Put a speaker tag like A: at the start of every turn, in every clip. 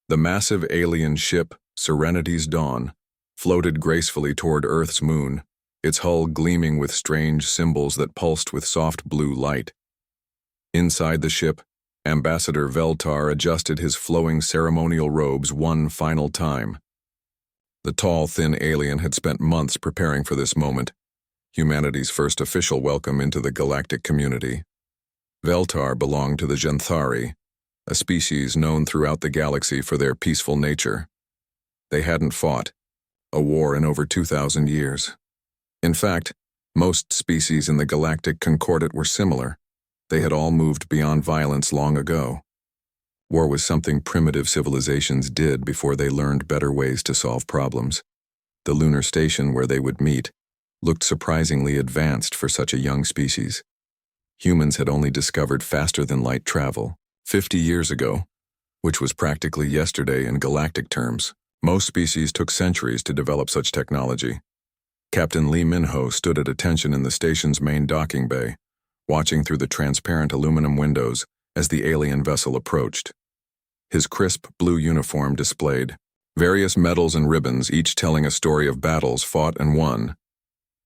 A: The massive alien ship, Serenity's Dawn, floated gracefully toward Earth's moon, its hull gleaming with strange symbols that pulsed with soft blue light. Inside the ship, Ambassador Veltar adjusted his flowing ceremonial robes one final time. The tall, thin alien had spent months preparing for this moment, humanity's first official welcome into the galactic community. Veltar belonged to the Genthari, a species known throughout the galaxy for their peaceful nature. They hadn't fought a war in over 2,000 years. In fact, most species in the galactic concordat were similar. They had all moved beyond violence long ago. War was something primitive civilizations did before they learned better ways to solve problems. The lunar station where they would meet looked surprisingly advanced for such a young species. Humans had only discovered faster-than-light travel 50 years ago, which was practically yesterday in galactic terms. Most species took centuries to develop such technology. Captain Lee Min-ho stood at attention in the station's main docking bay, watching through the transparent aluminum windows as the alien vessel approached. His crisp blue uniform displayed various medals and ribbons, each telling a story of battles fought and won.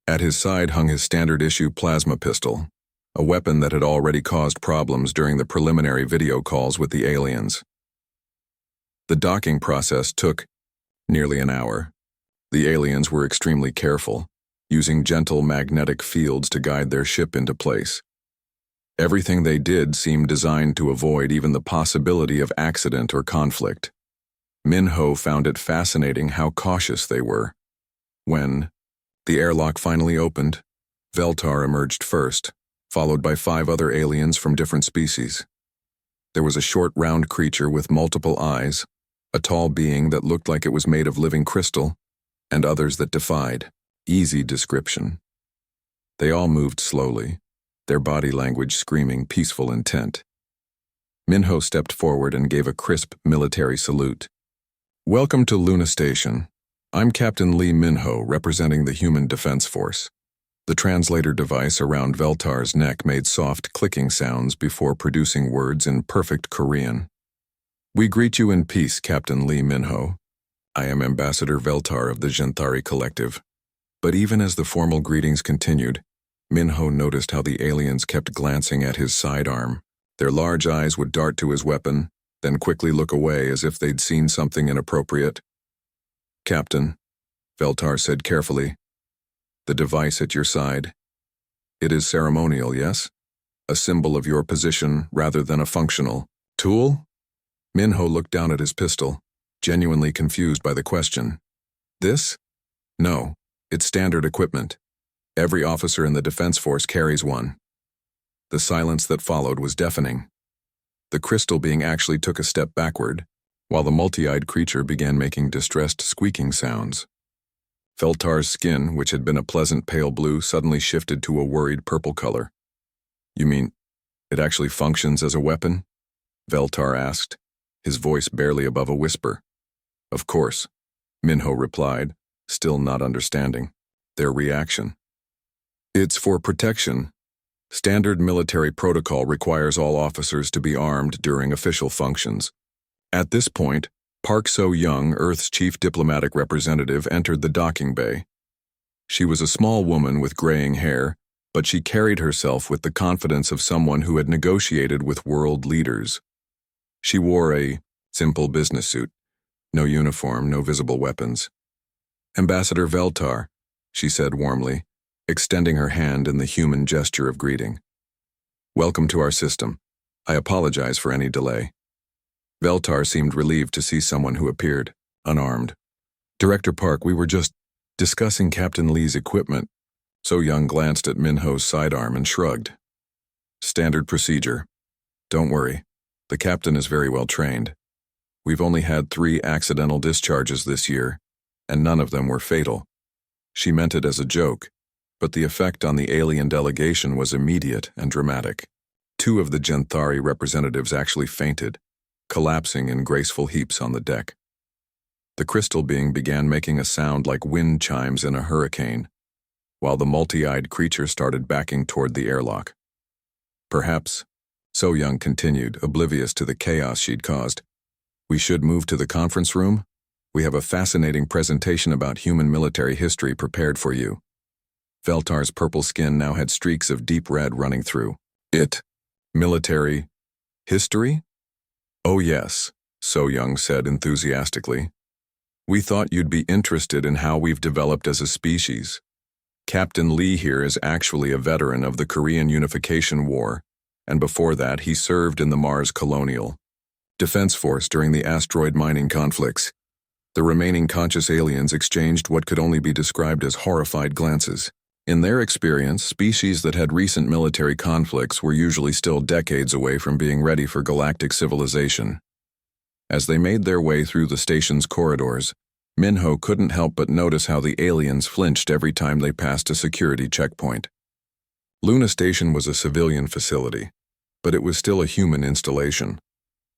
A: At his side hung his standard-issue plasma pistol, a weapon that had already caused problems during the preliminary video calls with the aliens. The docking process took nearly an hour. The aliens were extremely careful, using gentle magnetic fields to guide their ship into place. Everything they did seemed designed to avoid even the possibility of accident or conflict. Min-ho found it fascinating how cautious they were. When the airlock finally opened, Veltar emerged first, followed by 5 other aliens from different species. There was a short, round creature with multiple eyes, a tall being that looked like it was made of living crystal, and others that defied easy description. They all moved slowly, their body language screaming peaceful intent. Min-ho stepped forward and gave a crisp military salute. "Welcome to Luna Station. I'm Captain Lee Min-ho, representing the Human Defense Force." The translator device around Veltar's neck made soft clicking sounds before producing words in perfect Korean. "We greet you in peace, Captain Lee Min-ho. I am Ambassador Veltar of the Genthari Collective." But even as the formal greetings continued, Min-ho noticed how the aliens kept glancing at his sidearm. Their large eyes would dart to his weapon, then quickly look away as if they'd seen something inappropriate. "Captain," Veltar said carefully, "the device at your side. It is ceremonial, yes? A symbol of your position rather than a functional tool?" Min-ho looked down at his pistol, genuinely confused by the question. "This? No, it's standard equipment. Every officer in the Defense Force carries one." The silence that followed was deafening. The crystal being actually took a step backward, while the multi-eyed creature began making distressed squeaking sounds. Veltar's skin, which had been a pleasant pale blue, suddenly shifted to a worried purple color. "You mean, it actually functions as a weapon?" Veltar asked, his voice barely above a whisper. "Of course," Min-ho replied, still not understanding their reaction. "It's for protection. Standard military protocol requires all officers to be armed during official functions." At this point, Park So-young, Earth's chief diplomatic representative, entered the docking bay. She was a small woman with graying hair, but she carried herself with the confidence of someone who had negotiated with world leaders. She wore a simple business suit, no uniform, no visible weapons. "Ambassador Veltar," she said warmly, extending her hand in the human gesture of greeting. "Welcome to our system. I apologize for any delay." Veltar seemed relieved to see someone who appeared, unarmed. "Director Park, we were just discussing Captain Lee's equipment." So-young glanced at Min-ho's sidearm and shrugged. "Standard procedure. Don't worry. The captain is very well trained. We've only had 3 accidental discharges this year, and none of them were fatal." She meant it as a joke, but the effect on the alien delegation was immediate and dramatic. 2 of the Genthari representatives actually fainted, collapsing in graceful heaps on the deck. The crystal being began making a sound like wind chimes in a hurricane, while the multi-eyed creature started backing toward the airlock. "Perhaps," So-young continued, oblivious to the chaos she'd caused, We should move to the conference room. We have a fascinating presentation about human military history prepared for you. Veltar's purple skin now had streaks of deep red running through it. Military history? Oh yes, So Young said enthusiastically. We thought you'd be interested in how we've developed as a species. Captain Lee here is actually a veteran of the Korean Unification War, and before that he served in the Mars Colonial Defense Force during the asteroid mining conflicts. The remaining conscious aliens exchanged what could only be described as horrified glances. In their experience, species that had recent military conflicts were usually still decades away from being ready for galactic civilization. As they made their way through the station's corridors, Minho couldn't help but notice how the aliens flinched every time they passed a security checkpoint. Luna Station was a civilian facility, but it was still a human installation,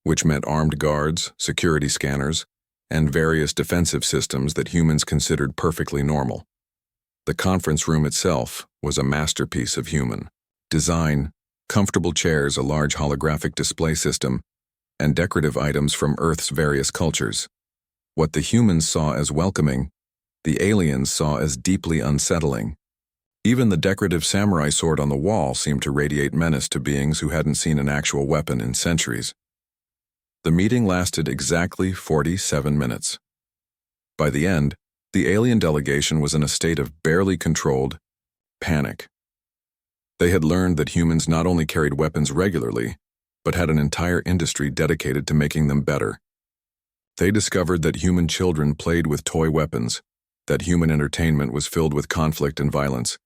A: which meant armed guards, security scanners, and various defensive systems that humans considered perfectly normal. The conference room itself was a masterpiece of human design, comfortable chairs, a large holographic display system, and decorative items from Earth's various cultures. What the humans saw as welcoming, the aliens saw as deeply unsettling. Even the decorative samurai sword on the wall seemed to radiate menace to beings who hadn't seen an actual weapon in centuries. The meeting lasted exactly 47 minutes. By the end, the alien delegation was in a state of barely controlled panic. They had learned that humans not only carried weapons regularly, but had an entire industry dedicated to making them better. They discovered that human children played with toy weapons, that human entertainment was filled with conflict and violence,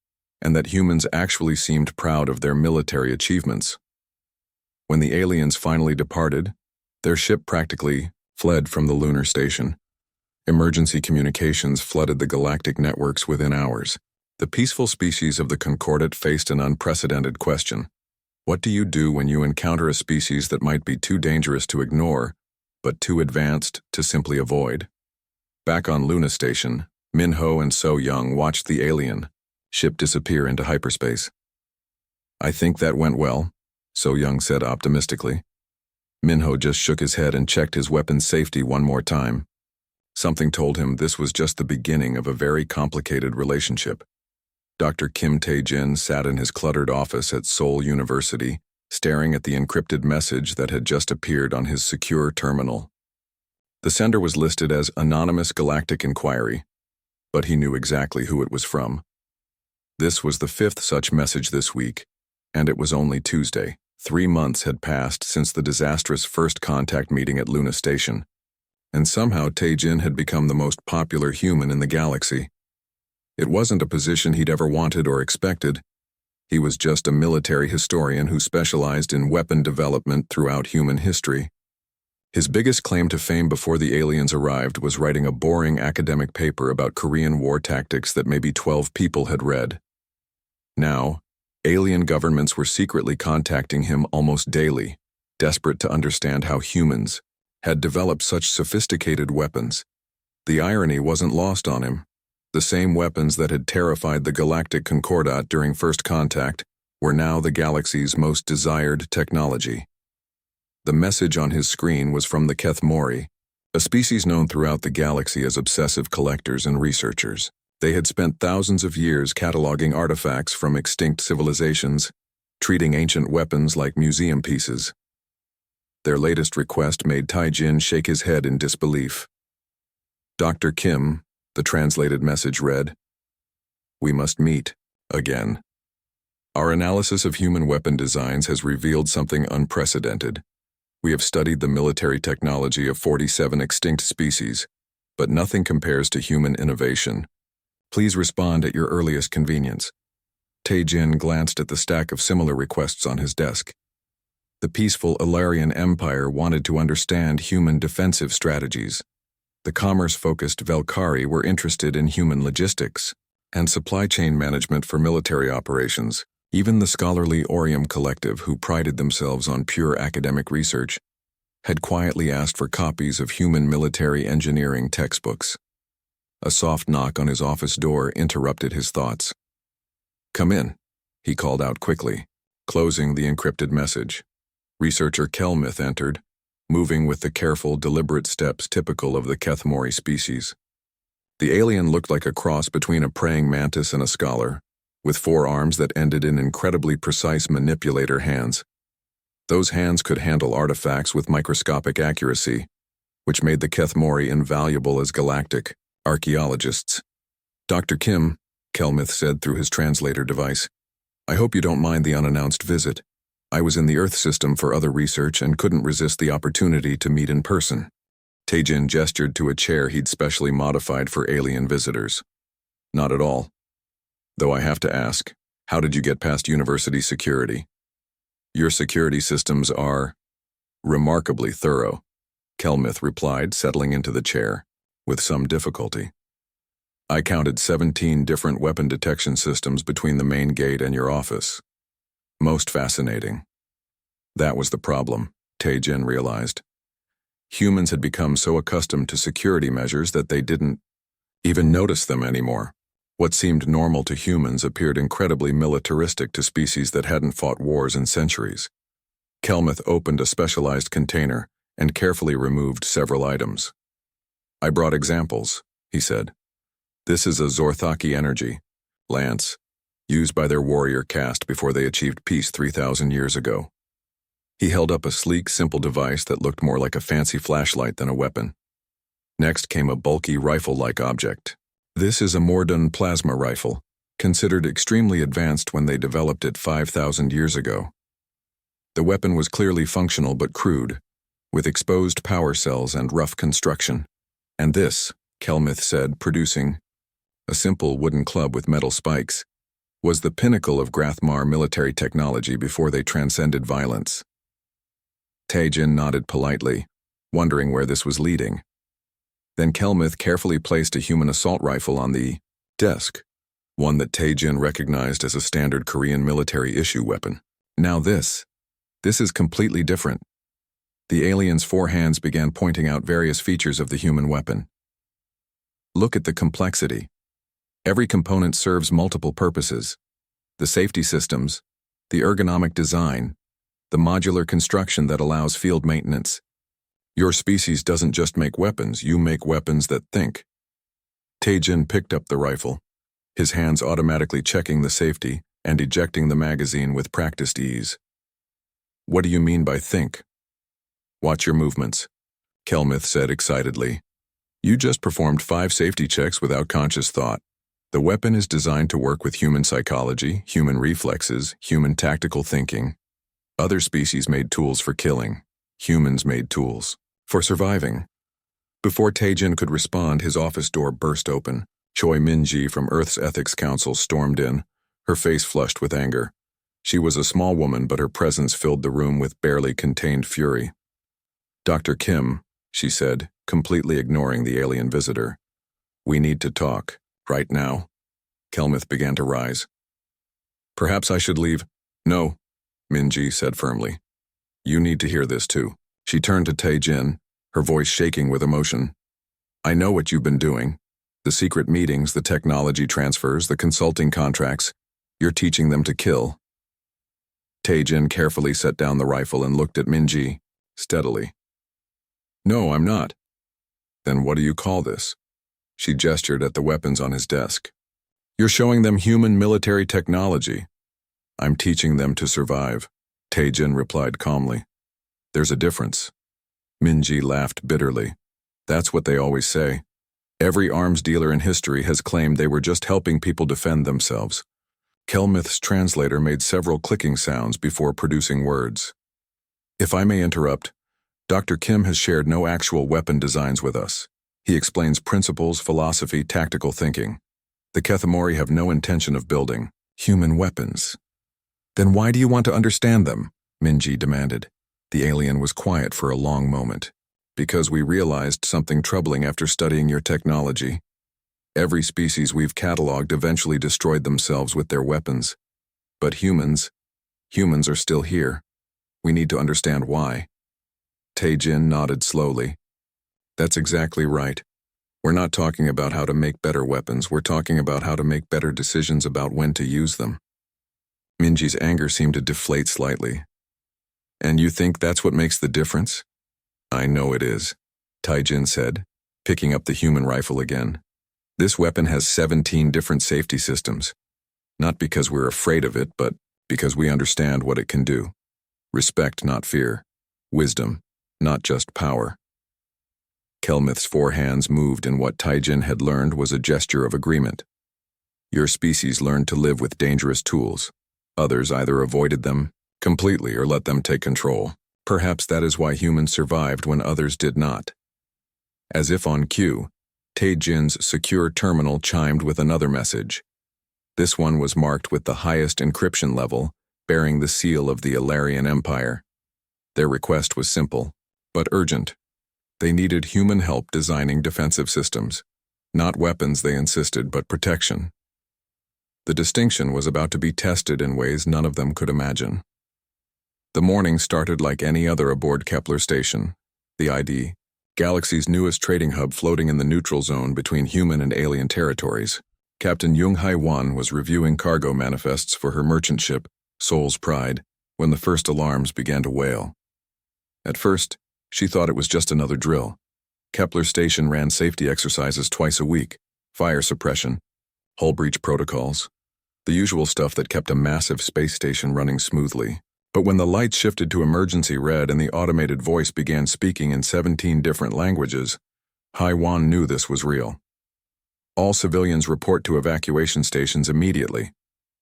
A: and that humans actually seemed proud of their military achievements. When the aliens finally departed, their ship practically fled from the lunar station. Emergency communications flooded the galactic networks within hours. The peaceful species of the Concordat faced an unprecedented question. What do you do when you encounter a species that might be too dangerous to ignore, but too advanced to simply avoid? Back on Luna Station, Minho and So Young watched the alien ship disappear into hyperspace. I think that went well, So Young said optimistically. Minho just shook his head and checked his weapon's safety one more time. Something told him this was just the beginning of a very complicated relationship. Dr. Kim Tae-jin sat in his cluttered office at Seoul University, staring at the encrypted message that had just appeared on his secure terminal. The sender was listed as Anonymous Galactic Inquiry, but he knew exactly who it was from. This was the 5th such message this week, and it was only Tuesday. 3 months had passed since the disastrous first contact meeting at Luna Station, and somehow Tae-jin had become the most popular human in the galaxy. It wasn't a position he'd ever wanted or expected. He was just a military historian who specialized in weapon development throughout human history. His biggest claim to fame before the aliens arrived was writing a boring academic paper about Korean war tactics that maybe 12 people had read. Now, alien governments were secretly contacting him almost daily, desperate to understand how humans had developed such sophisticated weapons. The irony wasn't lost on him. The same weapons that had terrified the Galactic Concordat during first contact were now the galaxy's most desired technology. The message on his screen was from the Keth Mori, a species known throughout the galaxy as obsessive collectors and researchers. They had spent thousands of years cataloging artifacts from extinct civilizations, treating ancient weapons like museum pieces. Their latest request made Tae-jin shake his head in disbelief. Dr. Kim, the translated message read, "We must meet again. Our analysis of human weapon designs has revealed something unprecedented. We have studied the military technology of 47 extinct species, but nothing compares to human innovation. Please respond at your earliest convenience." Tae-jin glanced at the stack of similar requests on his desk. The peaceful Ilarian Empire wanted to understand human defensive strategies. The commerce-focused Velkari were interested in human logistics and supply chain management for military operations. Even the scholarly Orium Collective, who prided themselves on pure academic research, had quietly asked for copies of human military engineering textbooks. A soft knock on his office door interrupted his thoughts. "Come in," he called out quickly, closing the encrypted message. Researcher Kelmuth entered, moving with the careful, deliberate steps typical of the Kethmori species. The alien looked like a cross between a praying mantis and a scholar, with 4 arms that ended in incredibly precise manipulator hands. Those hands could handle artifacts with microscopic accuracy, which made the Kethmori invaluable as galactic archaeologists. "Dr. Kim," Kelmith said through his translator device, "I hope you don't mind the unannounced visit. I was in the Earth system for other research and couldn't resist the opportunity to meet in person." Taejin gestured to a chair he'd specially modified for alien visitors. "Not at all. Though I have to ask, how did you get past university security?" "Your security systems are remarkably thorough," Kelmith replied, settling into the chair, with some difficulty. "I counted 17 different weapon detection systems between the main gate and your office. Most fascinating." That was the problem, Taejin realized. Humans had become so accustomed to security measures that they didn't even notice them anymore. What seemed normal to humans appeared incredibly militaristic to species that hadn't fought wars in centuries. Kelmith opened a specialized container and carefully removed several items. "I brought examples," he said. "This is a Zorthaki energy lance, used by their warrior caste before they achieved peace 3,000 years ago." He held up a sleek, simple device that looked more like a fancy flashlight than a weapon. Next came a bulky rifle-like object. "This is a Mordun plasma rifle, considered extremely advanced when they developed it 5,000 years ago. The weapon was clearly functional but crude, with exposed power cells and rough construction. And this," Kelmith said, producing a simple wooden club with metal spikes, "was the pinnacle of Grathmar military technology before they transcended violence." Taejin nodded politely, wondering where this was leading. Then Kelmith carefully placed a human assault rifle on the desk, one that Taejin recognized as a standard Korean military issue weapon. "Now this is completely different." The alien's 4 hands began pointing out various features of the human weapon. "Look at the complexity. Every component serves multiple purposes. The safety systems, the ergonomic design, the modular construction that allows field maintenance. Your species doesn't just make weapons, you make weapons that think." Taejin picked up the rifle, his hands automatically checking the safety and ejecting the magazine with practiced ease. "What do you mean by think?" "Watch your movements," Kelmith said excitedly. "You just performed 5 safety checks without conscious thought. The weapon is designed to work with human psychology, human reflexes, human tactical thinking. Other species made tools for killing. Humans made tools for surviving." Before Taejin could respond, his office door burst open. Choi Min-ji from Earth's Ethics Council stormed in, her face flushed with anger. She was a small woman, but her presence filled the room with barely contained fury. "Dr. Kim," she said, completely ignoring the alien visitor. "We need to talk. Right now." Kelmith began to rise. "Perhaps I should leave." "No," Min-ji said firmly. "You need to hear this too." She turned to Taejin, her voice shaking with emotion. "I know what you've been doing. The secret meetings, the technology transfers, the consulting contracts. You're teaching them to kill." Taejin carefully set down the rifle and looked at Min-ji, steadily. "No, I'm not." "Then what do you call this?" She gestured at the weapons on his desk. "You're showing them human military technology." "I'm teaching them to survive," Taejin replied calmly. "There's a difference." Min-ji laughed bitterly. "That's what they always say. Every arms dealer in history has claimed they were just helping people defend themselves." Kelmith's translator made several clicking sounds before producing words. "If I may interrupt, Dr. Kim has shared no actual weapon designs with us. He explains principles, philosophy, tactical thinking. The Kethmori have no intention of building human weapons." "Then why do you want to understand them?" Min-ji demanded. The alien was quiet for a long moment. "Because we realized something troubling after studying your technology. Every species we've cataloged eventually destroyed themselves with their weapons. But humans are still here. We need to understand why." Taejin nodded slowly. "That's exactly right. We're not talking about how to make better weapons, we're talking about how to make better decisions about when to use them." Minji's anger seemed to deflate slightly. "And you think that's what makes the difference?" I know it is, Taijin said, picking up the human rifle again. This weapon has 17 different safety systems. Not because we're afraid of it, but because we understand what it can do. Respect, not fear. Wisdom, not just power. Kelmuth's 4 hands moved in what Taijin had learned was a gesture of agreement. Your species learned to live with dangerous tools. Others either avoided them completely or let them take control. Perhaps that is why humans survived when others did not. As if on cue, Taijin's secure terminal chimed with another message. This one was marked with the highest encryption level, bearing the seal of the Ilarian Empire. Their request was simple, but urgent. They needed human help designing defensive systems. Not weapons, they insisted, but protection. The distinction was about to be tested in ways none of them could imagine. The morning started like any other aboard Kepler station. The ID, Galaxy's newest trading hub floating in the neutral zone between human and alien territories. Captain Jung-Hai Wan was reviewing cargo manifests for her merchant ship, Soul's Pride, when the first alarms began to wail. At first, she thought it was just another drill. Kepler station ran safety exercises twice a week, fire suppression, hull breach protocols, the usual stuff that kept a massive space station running smoothly. But when the lights shifted to emergency red and the automated voice began speaking in 17 different languages, Haiwan knew this was real. All civilians report to evacuation stations immediately.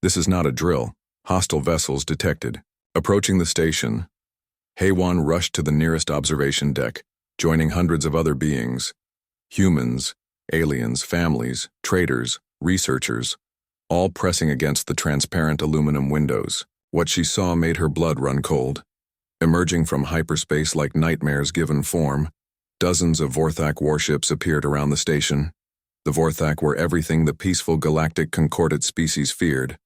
A: This is not a drill. Hostile vessels detected. Approaching the station, Haiwan rushed to the nearest observation deck, joining hundreds of other beings. Humans, aliens, families, traders, researchers, all pressing against the transparent aluminum windows. What she saw made her blood run cold. Emerging from hyperspace like nightmares given form, dozens of Vorthak warships appeared around the station. The Vorthak were everything the peaceful galactic concordate species feared.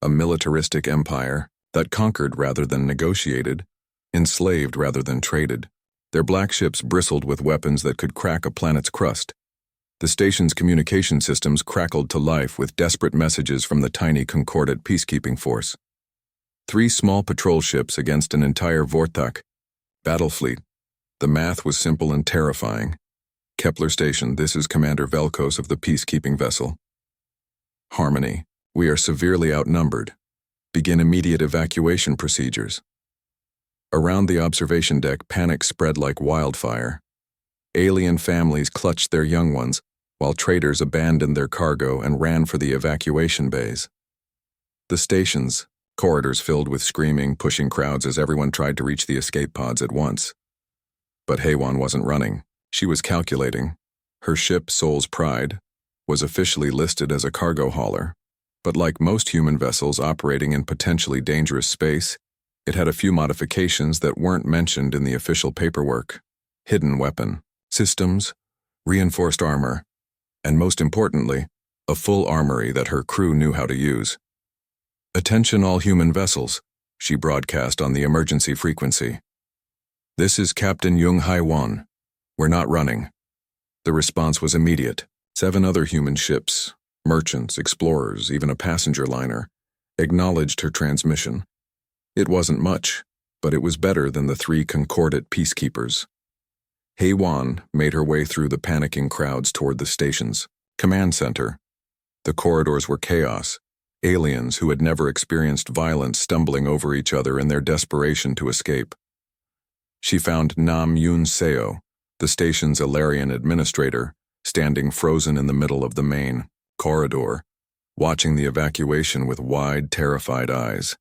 A: A militaristic empire that conquered rather than negotiated, enslaved rather than traded. Their black ships bristled with weapons that could crack a planet's crust. The station's communication systems crackled to life with desperate messages from the tiny concordate peacekeeping force. 3 small patrol ships against an entire Vorthak battle fleet. The math was simple and terrifying. Kepler Station, this is Commander Velkos of the peacekeeping vessel. Harmony, we are severely outnumbered. Begin immediate evacuation procedures. Around the observation deck, panic spread like wildfire. Alien families clutched their young ones, while traders abandoned their cargo and ran for the evacuation bays. The stations, corridors filled with screaming, pushing crowds as everyone tried to reach the escape pods at once. But Haiwan wasn't running. She was calculating. Her ship, Soul's Pride, was officially listed as a cargo hauler, but like most human vessels operating in potentially dangerous space, it had a few modifications that weren't mentioned in the official paperwork. Hidden weapon, systems, reinforced armor, and most importantly, a full armory that her crew knew how to use. Attention all human vessels, she broadcast on the emergency frequency. This is Captain Jung-Hai Wan. We're not running. The response was immediate. 7 other human ships, merchants, explorers, even a passenger liner, acknowledged her transmission. It wasn't much, but it was better than the 3 concordate peacekeepers. Haiwan made her way through the panicking crowds toward the station's command center. The corridors were chaos. Aliens who had never experienced violence stumbling over each other in their desperation to escape. She found Nam Yun Seo, the station's Ilarian administrator, standing frozen in the middle of the main corridor, watching the evacuation with wide, terrified eyes.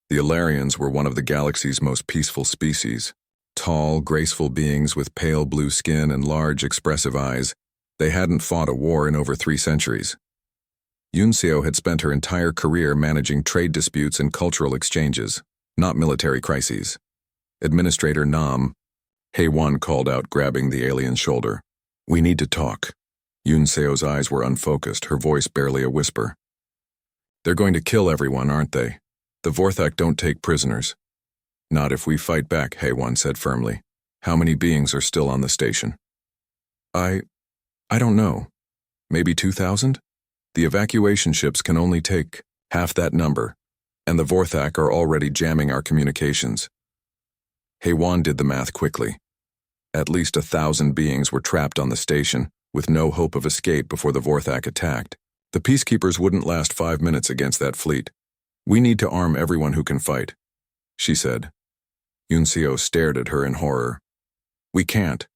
A: The Ilarians were one of the galaxy's most peaceful species. Tall, graceful beings with pale blue skin and large, expressive eyes, they hadn't fought a war in over 3 centuries. Yunseo had spent her entire career managing trade disputes and cultural exchanges, not military crises. Administrator Nam, Haiwan called out, grabbing the alien's shoulder. We need to talk. Yunseo's eyes were unfocused, her voice barely a whisper. They're going to kill everyone, aren't they? The Vorthak don't take prisoners. Not if we fight back, Haiwan said firmly. How many beings are still on the station? I don't know. Maybe 2,000? The evacuation ships can only take half that number, and the Vorthak are already jamming our communications. Haiwan did the math quickly. At least 1,000 beings were trapped on the station, with no hope of escape before the Vorthak attacked. The peacekeepers wouldn't last 5 minutes against that fleet. "We need to arm everyone who can fight," she said. Yunseo stared at her in horror. "We can't.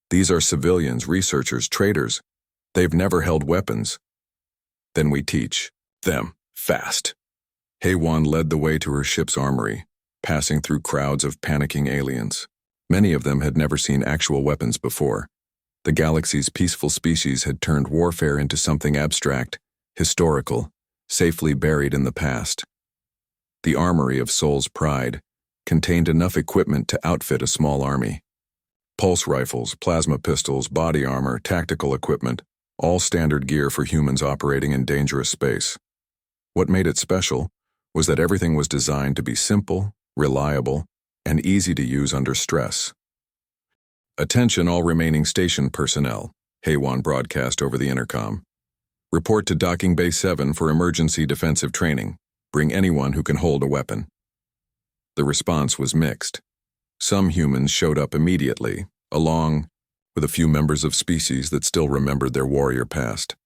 A: These are civilians, researchers, traders. They've never held weapons." "Then we teach them fast." Heywan led the way to her ship's armory, passing through crowds of panicking aliens. Many of them had never seen actual weapons before. The galaxy's peaceful species had turned warfare into something abstract, historical, safely buried in the past. The armory of Soul's Pride contained enough equipment to outfit a small army. Pulse rifles, plasma pistols, body armor, tactical equipment, all standard gear for humans operating in dangerous space. What made it special was that everything was designed to be simple, reliable, and easy to use under stress. "Attention all remaining station personnel," Heywan broadcast over the intercom. "Report to Docking Bay 7 for emergency defensive training. Bring anyone who can hold a weapon." The response was mixed. Some humans showed up immediately, along with a few members of species that still remembered their warrior past.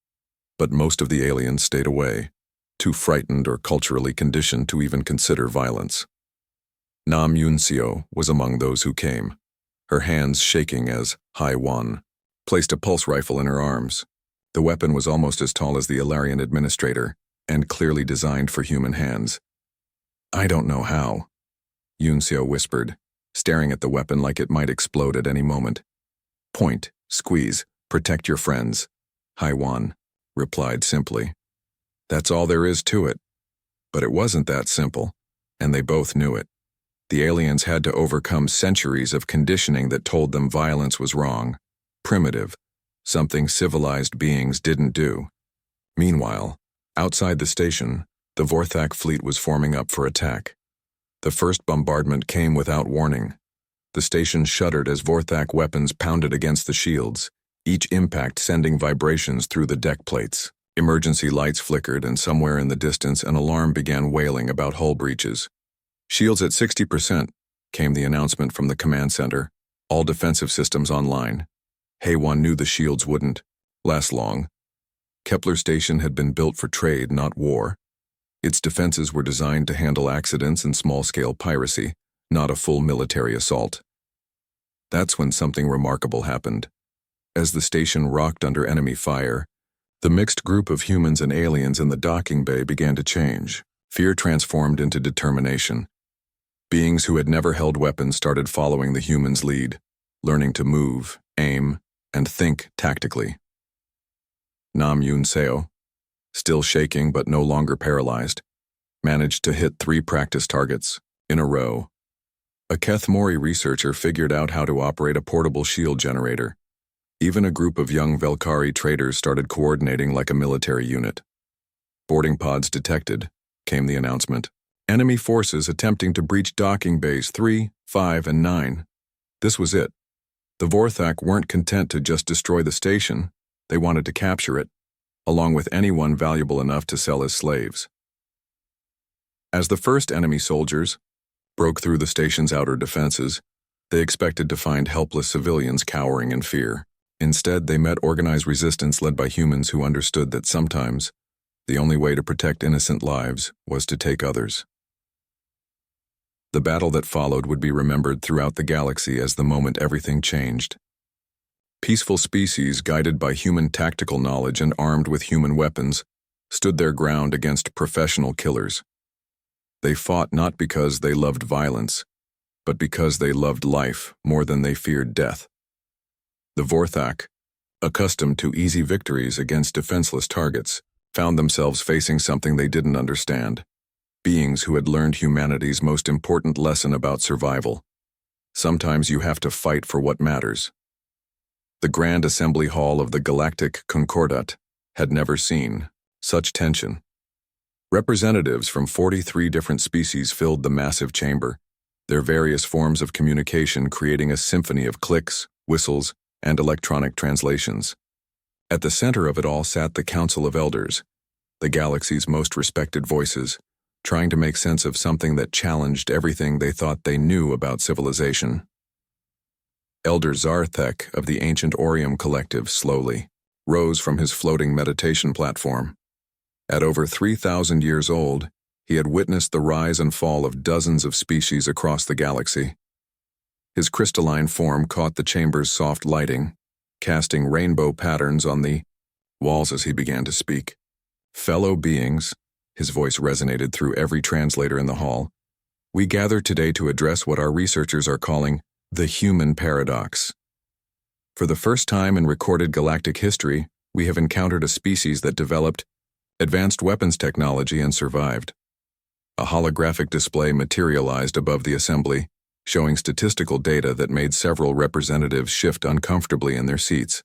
A: But most of the aliens stayed away, too frightened or culturally conditioned to even consider violence. Nam Yunseo was among those who came, her hands shaking as Heywan placed a pulse rifle in her arms. The weapon was almost as tall as the Ilarian administrator, and clearly designed for human hands. "I don't know how," Yunseo whispered, staring at the weapon like it might explode at any moment. "Point, squeeze, protect your friends," Heywan replied simply. That's all there is to it. But it wasn't that simple, and they both knew it. The aliens had to overcome centuries of conditioning that told them violence was wrong, primitive, something civilized beings didn't do. Meanwhile, outside the station, the Vorthak fleet was forming up for attack. The first bombardment came without warning. The station shuddered as Vorthak weapons pounded against the shields, each impact sending vibrations through the deck plates. Emergency lights flickered, and somewhere in the distance an alarm began wailing about hull breaches. "Shields at 60%, came the announcement from the command center. All defensive systems online. Heywan knew the shields wouldn't last long. Kepler Station had been built for trade, not war. Its defenses were designed to handle accidents and small-scale piracy, not a full military assault. That's when something remarkable happened. As the station rocked under enemy fire, the mixed group of humans and aliens in the docking bay began to change. Fear transformed into determination. Beings who had never held weapons started following the humans' lead, learning to move, aim, and think tactically. Nam Yunseo, still shaking but no longer paralyzed, managed to hit 3 practice targets in a row. A Keth Mori researcher figured out how to operate a portable shield generator. Even a group of young Velkari traders started coordinating like a military unit. "Boarding pods detected," came the announcement. "Enemy forces attempting to breach docking bays 3, 5, and 9. This was it. The Vorthak weren't content to just destroy the station. They wanted to capture it, along with anyone valuable enough to sell as slaves. As the first enemy soldiers broke through the station's outer defenses, they expected to find helpless civilians cowering in fear. Instead, they met organized resistance led by humans who understood that sometimes the only way to protect innocent lives was to take others. The battle that followed would be remembered throughout the galaxy as the moment everything changed. Peaceful species, guided by human tactical knowledge and armed with human weapons, stood their ground against professional killers. They fought not because they loved violence, but because they loved life more than they feared death. The Vorthak, accustomed to easy victories against defenseless targets, found themselves facing something they didn't understand. Beings who had learned humanity's most important lesson about survival. Sometimes you have to fight for what matters. The Grand Assembly Hall of the Galactic Concordat had never seen such tension. Representatives from 43 different species filled the massive chamber, their various forms of communication creating a symphony of clicks, whistles, and electronic translations. At the center of it all sat the Council of Elders, the galaxy's most respected voices, trying to make sense of something that challenged everything they thought they knew about civilization. Elder Zarthek of the ancient Orium Collective slowly rose from his floating meditation platform. At over 3,000 years old, he had witnessed the rise and fall of dozens of species across the galaxy. His crystalline form caught the chamber's soft lighting, casting rainbow patterns on the walls as he began to speak. Fellow beings, his voice resonated through every translator in the hall, we gather today to address what our researchers are calling the human paradox. For the first time in recorded galactic history, we have encountered a species that developed advanced weapons technology and survived. A holographic display materialized above the assembly, showing statistical data that made several representatives shift uncomfortably in their seats.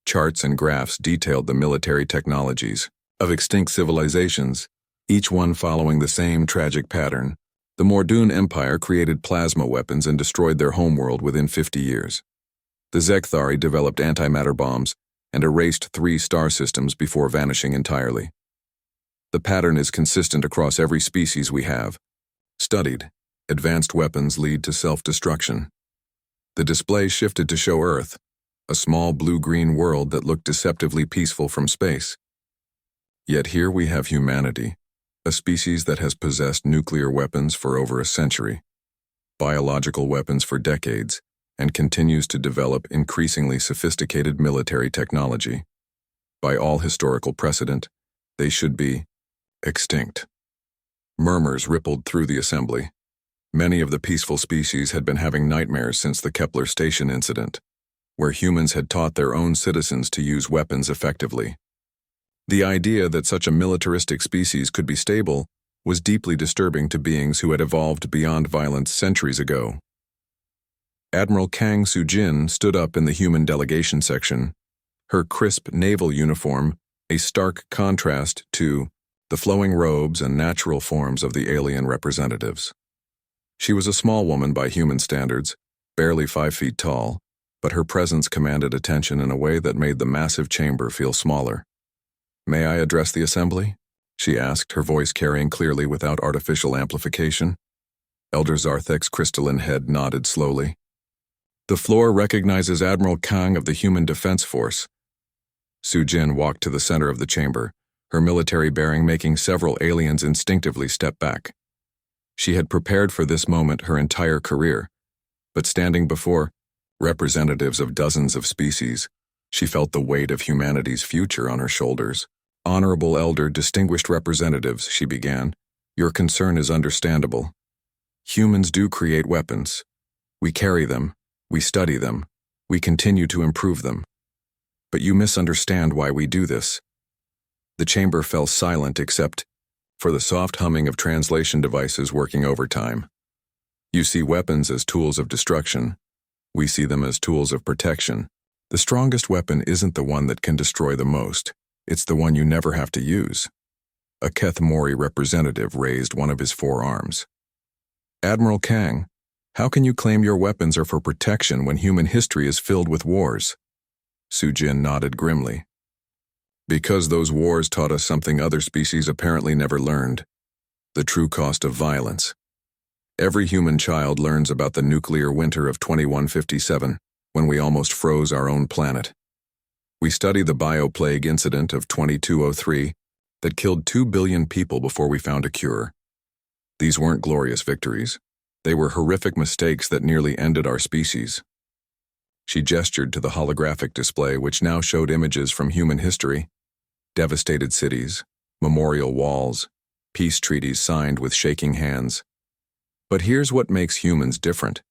A: Charts and graphs detailed the military technologies of extinct civilizations, each one following the same tragic pattern. The Mordoon Empire created plasma weapons and destroyed their homeworld within 50 years. The Zekthari developed antimatter bombs and erased 3 star systems before vanishing entirely. The pattern is consistent across every species we have studied. Advanced weapons lead to self-destruction. The display shifted to show Earth, a small blue-green world that looked deceptively peaceful from space. Yet here we have humanity, a species that has possessed nuclear weapons for over a century, biological weapons for decades, and continues to develop increasingly sophisticated military technology. By all historical precedent, they should be extinct. Murmurs rippled through the assembly. Many of the peaceful species had been having nightmares since the Kepler Station incident, where humans had taught their own citizens to use weapons effectively. The idea that such a militaristic species could be stable was deeply disturbing to beings who had evolved beyond violence centuries ago. Admiral Kang Soo-jin stood up in the human delegation section, her crisp naval uniform a stark contrast to the flowing robes and natural forms of the alien representatives. She was a small woman by human standards, barely 5 feet tall, but her presence commanded attention in a way that made the massive chamber feel smaller. "May I address the assembly?" she asked, her voice carrying clearly without artificial amplification. Elder Zarthek's crystalline head nodded slowly. "The floor recognizes Admiral Kang of the Human Defense Force." Soo-jin walked to the center of the chamber, her military bearing making several aliens instinctively step back. She had prepared for this moment her entire career, but standing before representatives of dozens of species, she felt the weight of humanity's future on her shoulders. "Honorable Elder, distinguished representatives," she began, "your concern is understandable. Humans do create weapons. We carry them, we study them, we continue to improve them. But you misunderstand why we do this." The chamber fell silent except for the soft humming of translation devices working overtime. "You see weapons as tools of destruction. We see them as tools of protection. The strongest weapon isn't the one that can destroy the most. It's the one you never have to use." A Keth Mori representative raised one of his 4 arms. "Admiral Kang, how can you claim your weapons are for protection when human history is filled with wars?" Soo-jin nodded grimly. "Because those wars taught us something other species apparently never learned: the true cost of violence. Every human child learns about the nuclear winter of 2157, when we almost froze our own planet. We study the bioplague incident of 2203 that killed 2 billion people before we found a cure. These weren't glorious victories. They were horrific mistakes that nearly ended our species." She gestured to the holographic display, which now showed images from human history: devastated cities, memorial walls, peace treaties signed with shaking hands. "But here's what makes humans different.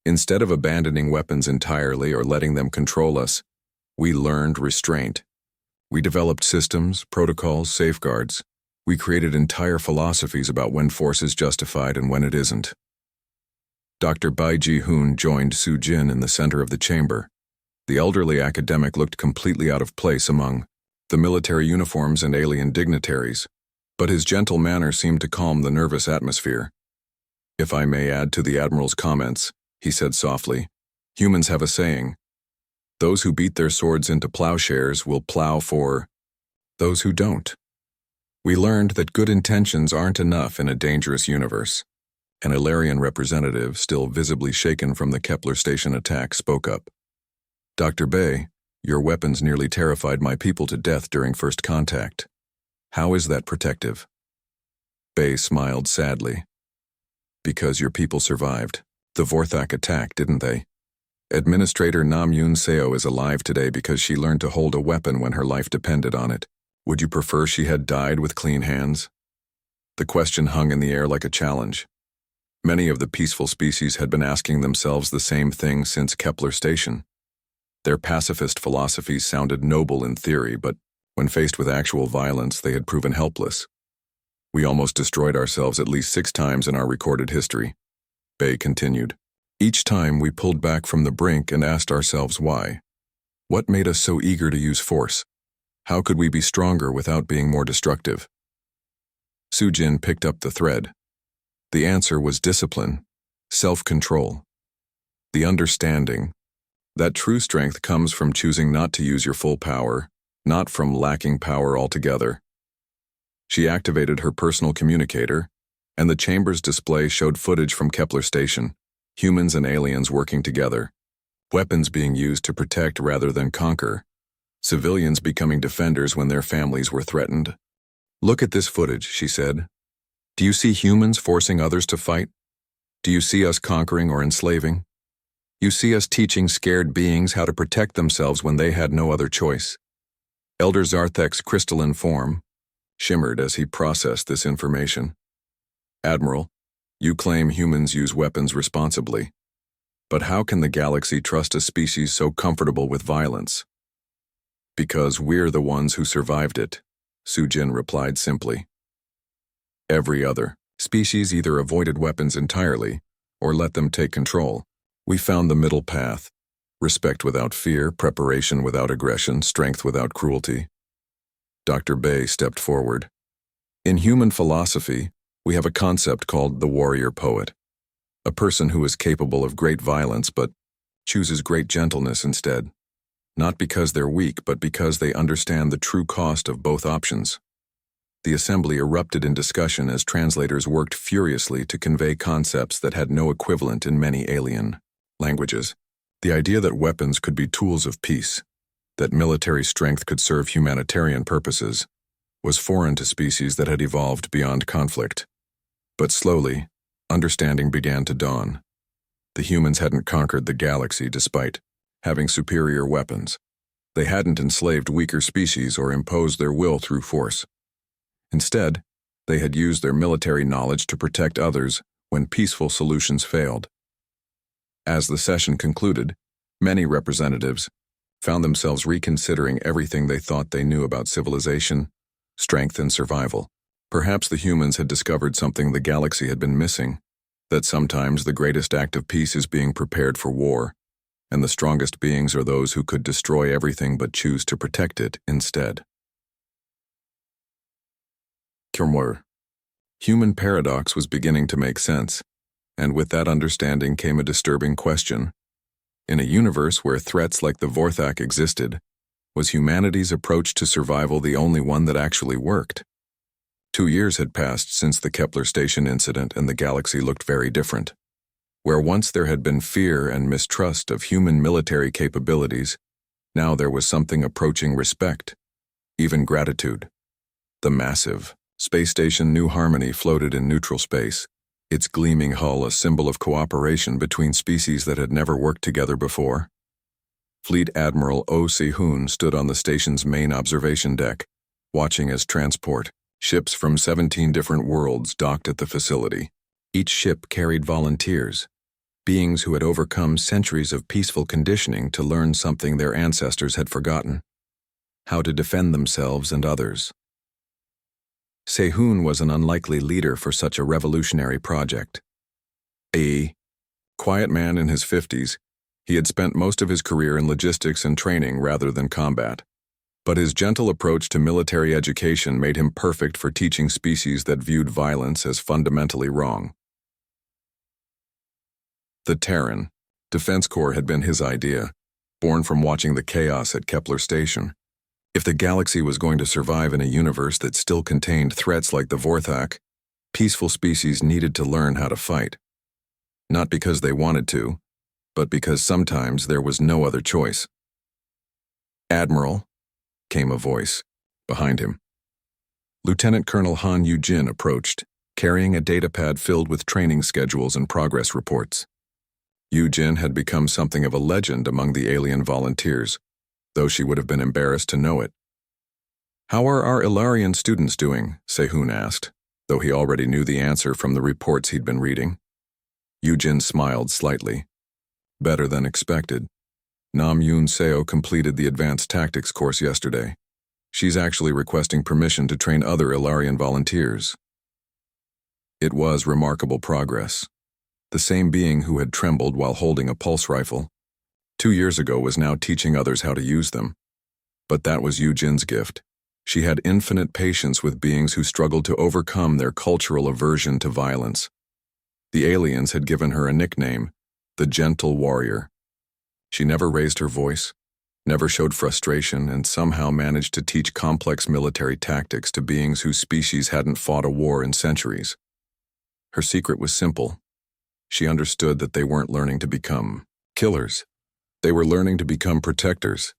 A: Instead of abandoning weapons entirely or letting them control us, we learned restraint. We developed systems, protocols, safeguards. We created entire philosophies about when force is justified and when it isn't." Dr. Bai Ji-hoon joined Soo-jin in the center of the chamber. The elderly academic looked completely out of place among the military uniforms and alien dignitaries, but his gentle manner seemed to calm the nervous atmosphere. "If I may add to the Admiral's comments," he said softly, "humans have a saying: those who beat their swords into plowshares will plow for those who don't. We learned that good intentions aren't enough in a dangerous universe. An Ilarian representative, still visibly shaken from the Kepler station attack, spoke up. Dr. Bay, your weapons nearly terrified my people to death during first contact. How is that protective? Bay smiled sadly. Because your people survived. The Vorthak attack, didn't they? Administrator Nam Yoon Seo is alive today because she learned to hold a weapon when her life depended on it. Would you prefer she had died with clean hands? The question hung in the air like a challenge. Many of the peaceful species had been asking themselves the same thing since Kepler station. Their pacifist philosophies sounded noble in theory, but when faced with actual violence, they had proven helpless. We almost destroyed ourselves at least 6 times in our recorded history. Bay continued. Each time we pulled back from the brink and asked ourselves why. What made us so eager to use force? How could we be stronger without being more destructive? Sujin picked up the thread. The answer was discipline, self-control, the understanding that true strength comes from choosing not to use your full power, not from lacking power altogether. She activated her personal communicator, and the chamber's display showed footage from Kepler station, humans and aliens working together, weapons being used to protect rather than conquer, civilians becoming defenders when their families were threatened. Look at this footage, she said. Do you see humans forcing others to fight? Do you see us conquering or enslaving? You see us teaching scared beings how to protect themselves when they had no other choice. Elder Zarthek's crystalline form shimmered as he processed this information. Admiral, you claim humans use weapons responsibly. But how can the galaxy trust a species so comfortable with violence? Because we're the ones who survived it, Sujin replied simply. Every other species either avoided weapons entirely or let them take control. We found the middle path: respect without fear, preparation without aggression, strength without cruelty. Dr. Bay stepped forward. In human philosophy, we have a concept called the warrior poet, a person who is capable of great violence but chooses great gentleness instead, not because they're weak but because they understand the true cost of both options. The assembly erupted in discussion as translators worked furiously to convey concepts that had no equivalent in many alien languages. The idea that weapons could be tools of peace, that military strength could serve humanitarian purposes, was foreign to species that had evolved beyond conflict. But slowly, understanding began to dawn. The humans hadn't conquered the galaxy despite having superior weapons. They hadn't enslaved weaker species or imposed their will through force. Instead, they had used their military knowledge to protect others when peaceful solutions failed. As the session concluded, many representatives found themselves reconsidering everything they thought they knew about civilization, strength, and survival. Perhaps the humans had discovered something the galaxy had been missing, that sometimes the greatest act of peace is being prepared for war, and the strongest beings are those who could destroy everything but choose to protect it instead. Human paradox was beginning to make sense, and with that understanding came a disturbing question. In a universe where threats like the Vorthak existed, was humanity's approach to survival the only one that actually worked? 2 years had passed since the Kepler station incident, and the galaxy looked very different. Where once there had been fear and mistrust of human military capabilities, now there was something approaching respect, even gratitude. The massive space station New Harmony floated in neutral space, its gleaming hull a symbol of cooperation between species that had never worked together before. Fleet Admiral Oh Si-hoon stood on the station's main observation deck, watching as transport ships from 17 different worlds docked at the facility. Each ship carried volunteers, beings who had overcome centuries of peaceful conditioning to learn something their ancestors had forgotten: how to defend themselves and others. Se-hoon was an unlikely leader for such a revolutionary project. A quiet man in his 50s, he had spent most of his career in logistics and training rather than combat. But his gentle approach to military education made him perfect for teaching species that viewed violence as fundamentally wrong. The Terran Defense Corps had been his idea, born from watching the chaos at Kepler station. If the galaxy was going to survive in a universe that still contained threats like the Vorthak, peaceful species needed to learn how to fight. not because they wanted to, but because sometimes there was no other choice. "Admiral," came a voice behind him. Lieutenant Colonel Han Yu-jin approached, carrying a datapad filled with training schedules and progress reports. Yu-jin had become something of a legend among the alien volunteers, though she would have been embarrassed to know it. "How are our Ilarian students doing?" Se-hoon asked, though he already knew the answer from the reports he'd been reading. Yu-jin smiled slightly. "Better than expected. Nam Yoon-seo completed the advanced tactics course yesterday. She's actually requesting permission to train other Ilarian volunteers." It was remarkable progress. The same being who had trembled while holding a pulse rifle 2 years ago was now teaching others how to use them. But that was Yu-jin's gift. She had infinite patience with beings who struggled to overcome their cultural aversion to violence. The aliens had given her a nickname, the Gentle Warrior. She never raised her voice, never showed frustration, and somehow managed to teach complex military tactics to beings whose species hadn't fought a war in centuries. Her secret was simple. She understood that they weren't learning to become killers. They were learning to become protectors.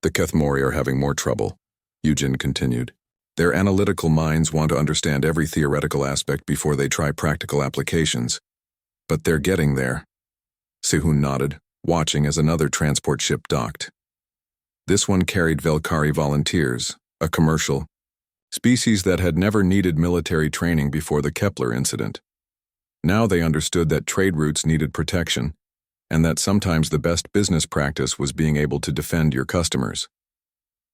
A: "The Kethmori are having more trouble," Yu-jin continued. "Their analytical minds want to understand every theoretical aspect before they try practical applications. But they're getting there." Se-hoon nodded, watching as another transport ship docked. This one carried Velkari volunteers, a commercial species that had never needed military training before the Kepler incident. Now they understood that trade routes needed protection, and that sometimes the best business practice was being able to defend your customers.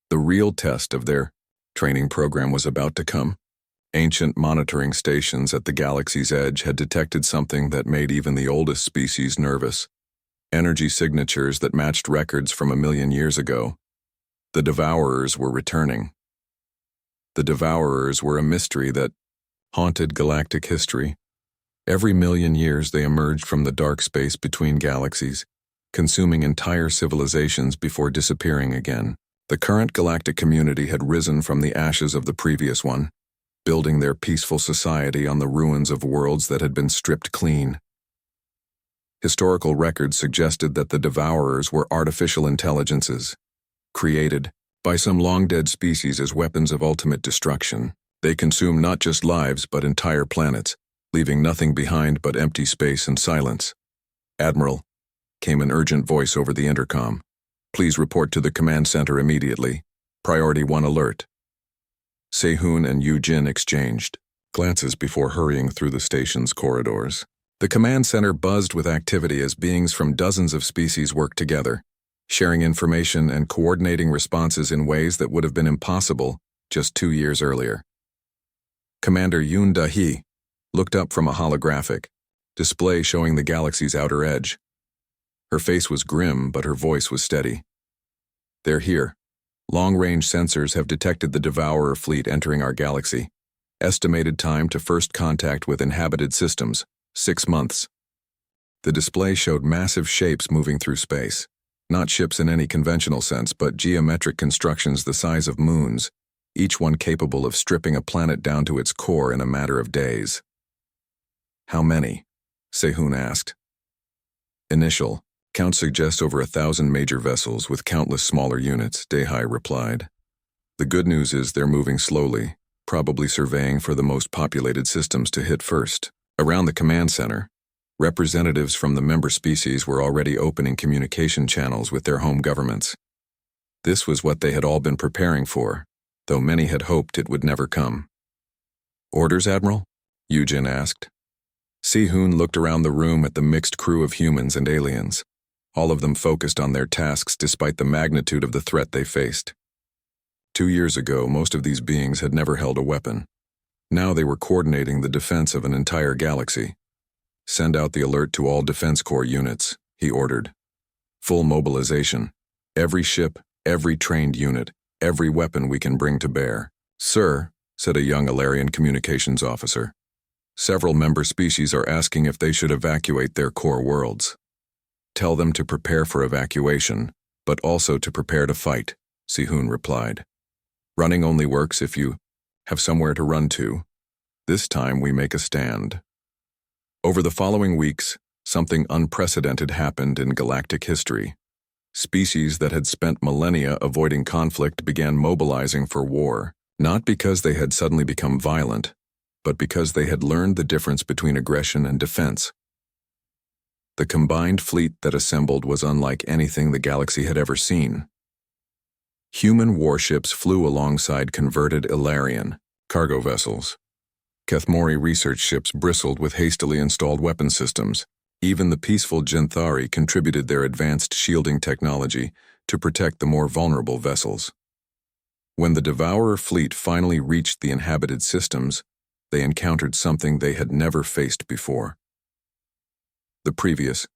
A: The real test of their training program was about to come. Ancient monitoring stations at the galaxy's edge had detected something that made even the oldest species nervous. Energy signatures that matched records from 1,000,000 years ago. The Devourers were returning. The Devourers were a mystery that haunted galactic history. Every 1,000,000 years they emerged from the dark space between galaxies, consuming entire civilizations before disappearing again. The current galactic community had risen from the ashes of the previous one, building their peaceful society on the ruins of worlds that had been stripped clean. Historical records suggested that the Devourers were artificial intelligences, created by some long-dead species as weapons of ultimate destruction. They consumed not just lives but entire planets, leaving nothing behind but empty space and silence. "Admiral," came an urgent voice over the intercom. "Please report to the command center immediately. Priority 1 alert." Se-hoon and Yu-jin exchanged glances before hurrying through the station's corridors. The command center buzzed with activity as beings from dozens of species worked together, sharing information and coordinating responses in ways that would have been impossible just 2 years earlier. Commander Yoon Da-hee looked up from a holographic display showing the galaxy's outer edge. Her face was grim, but her voice was steady. "They're here. Long-range sensors have detected the Devourer fleet entering our galaxy. Estimated time to first contact with inhabited systems, 6 months. The display showed massive shapes moving through space. Not ships in any conventional sense, but geometric constructions the size of moons, each one capable of stripping a planet down to its core in a matter of days. "How many?" Se-hoon asked. "Initial count suggests over 1,000 major vessels with countless smaller units," Dehai replied. "The good news is they're moving slowly, probably surveying for the most populated systems to hit first." Around the command center, representatives from the member species were already opening communication channels with their home governments. This was what they had all been preparing for, though many had hoped it would never come. "Orders, Admiral?" Yu-jin asked. Se-hoon looked around the room at the mixed crew of humans and aliens, all of them focused on their tasks despite the magnitude of the threat they faced. 2 years ago, most of these beings had never held a weapon. Now they were coordinating the defense of an entire galaxy. "Send out the alert to all Defense Corps units," he ordered. "Full mobilization. Every ship, every trained unit, every weapon we can bring to bear." "Sir," said a young Alarian communications officer, "several member species are asking if they should evacuate their core worlds." "Tell them to prepare for evacuation, but also to prepare to fight," Se-hoon replied. "Running only works if you have somewhere to run to. This time we make a stand." Over the following weeks, something unprecedented happened in galactic history. Species that had spent millennia avoiding conflict began mobilizing for war, not because they had suddenly become violent, but because they had learned the difference between aggression and defense. The combined fleet that assembled was unlike anything the galaxy had ever seen. Human warships flew alongside converted Ilarian cargo vessels. Kethmori research ships bristled with hastily installed weapon systems. Even the peaceful Jinthari contributed their advanced shielding technology to protect the more vulnerable vessels. When the Devourer fleet finally reached the inhabited systems, they encountered something they had never faced before. The previous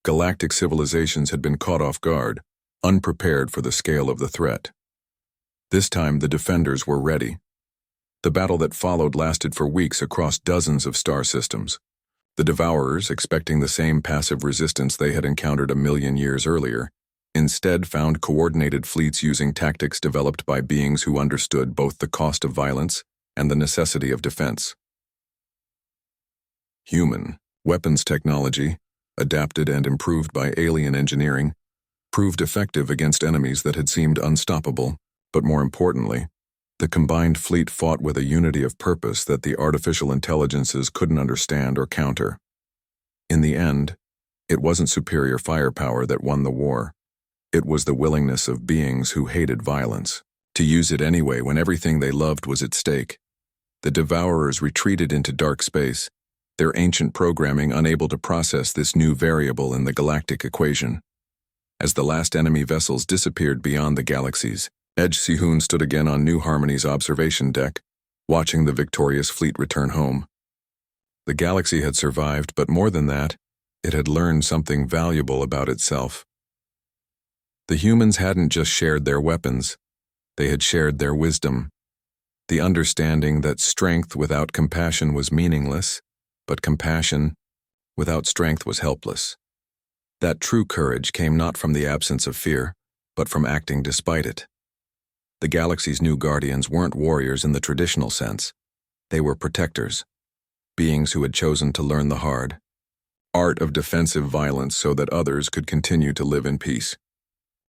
A: galactic civilizations had been caught off guard, unprepared for the scale of the threat. This time the defenders were ready. The battle that followed lasted for weeks across dozens of star systems. The Devourers, expecting the same passive resistance they had encountered a million years earlier, instead found coordinated fleets using tactics developed by beings who understood both the cost of violence and the necessity of defense. Human weapons technology, adapted and improved by alien engineering, proved effective against enemies that had seemed unstoppable, but more importantly, the combined fleet fought with a unity of purpose that the artificial intelligences couldn't understand or counter. In the end, it wasn't superior firepower that won the war. It was the willingness of beings who hated violence to use it anyway when everything they loved was at stake. The Devourers retreated into dark space, their ancient programming unable to process this new variable in the galactic equation. As the last enemy vessels disappeared beyond the galaxies, Edge Sihun stood again on New Harmony's observation deck, watching the victorious fleet return home. The galaxy had survived, but more than that, it had learned something valuable about itself. The humans hadn't just shared their weapons, they had shared their wisdom. The understanding that strength without compassion was meaningless, but compassion without strength was helpless. That true courage came not from the absence of fear, but from acting despite it. The galaxy's new guardians weren't warriors in the traditional sense. They were protectors, beings who had chosen to learn the hard art of defensive violence so that others could continue to live in peace.